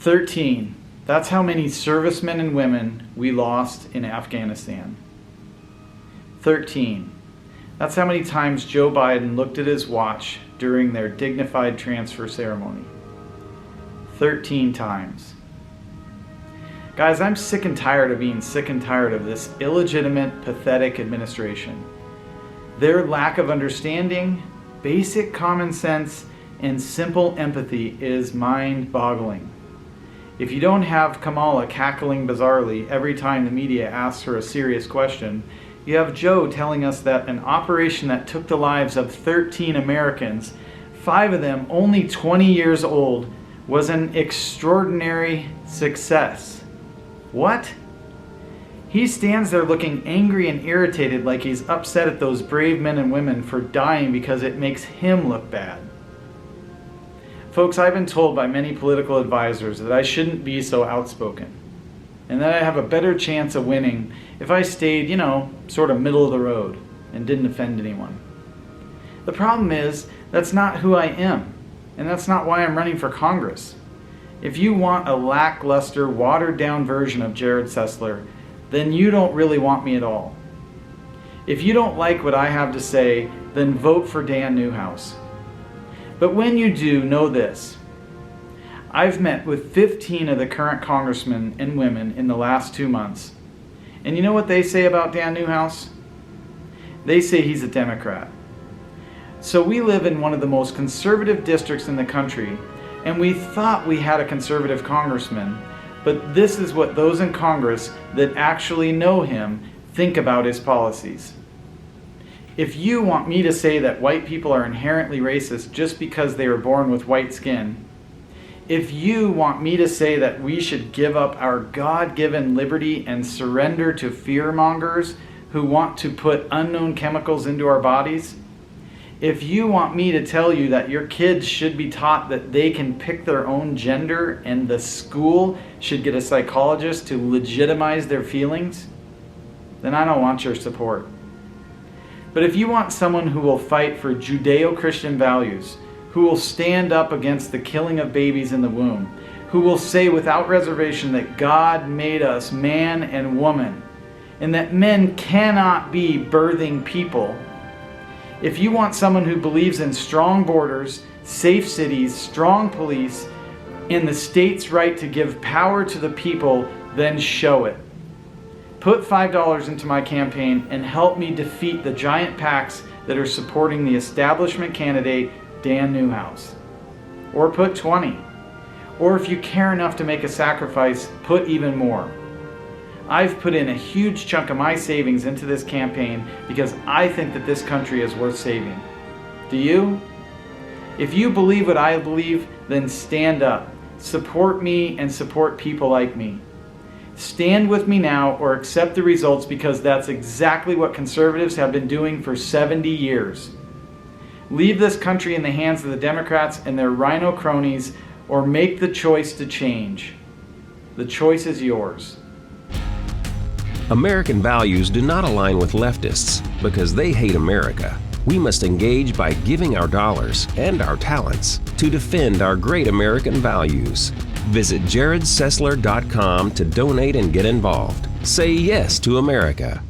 13. That's how many servicemen and women we lost in Afghanistan. 13. That's how many times Joe Biden looked at his watch during their dignified transfer ceremony. 13 times. Guys, I'm sick and tired of being sick and tired of this illegitimate, pathetic administration. Their lack of understanding, basic common sense, and simple empathy is mind-boggling. If you don't have Kamala cackling bizarrely every time the media asks her a serious question, you have Joe telling us that an operation that took the lives of 13 Americans, 5 of them only 20 years old, was an extraordinary success. What? He stands there looking angry and irritated like he's upset at those brave men and women for dying because it makes him look bad. Folks, I've been told by many political advisors that I shouldn't be so outspoken, and that I have a better chance of winning if I stayed, sort of middle of the road and didn't offend anyone. The problem is, that's not who I am, and that's not why I'm running for Congress. If you want a lackluster, watered-down version of Jerrod Sessler, then you don't really want me at all. If you don't like what I have to say, then vote for Dan Newhouse. But when you do, know this. I've met with 15 of the current congressmen and women in the last 2 months. And you know what they say about Dan Newhouse? They say he's a Democrat. So we live in one of the most conservative districts in the country, and we thought we had a conservative congressman, but this is what those in Congress that actually know him think about his policies. If you want me to say that white people are inherently racist just because they were born with white skin, if you want me to say that we should give up our God-given liberty and surrender to fearmongers who want to put unknown chemicals into our bodies, if you want me to tell you that your kids should be taught that they can pick their own gender and the school should get a psychologist to legitimize their feelings, then I don't want your support. But if you want someone who will fight for Judeo-Christian values, who will stand up against the killing of babies in the womb, who will say without reservation that God made us man and woman, and that men cannot be birthing people, if you want someone who believes in strong borders, safe cities, strong police, and the state's right to give power to the people, then show it. Put $5 into my campaign and help me defeat the giant PACs that are supporting the establishment candidate, Dan Newhouse. Or put 20. Or if you care enough to make a sacrifice, put even more. I've put in a huge chunk of my savings into this campaign because I think that this country is worth saving. Do you? If you believe what I believe, then stand up. Support me and support people like me. Stand with me now or accept the results, because that's exactly what conservatives have been doing for 70 years. Leave this country in the hands of the Democrats and their rhino cronies, or make the choice to change. The choice is yours. American values do not align with leftists because they hate America. We must engage by giving our dollars and our talents to defend our great American values. Visit JerrodSessler.com to donate and get involved. Say yes to America.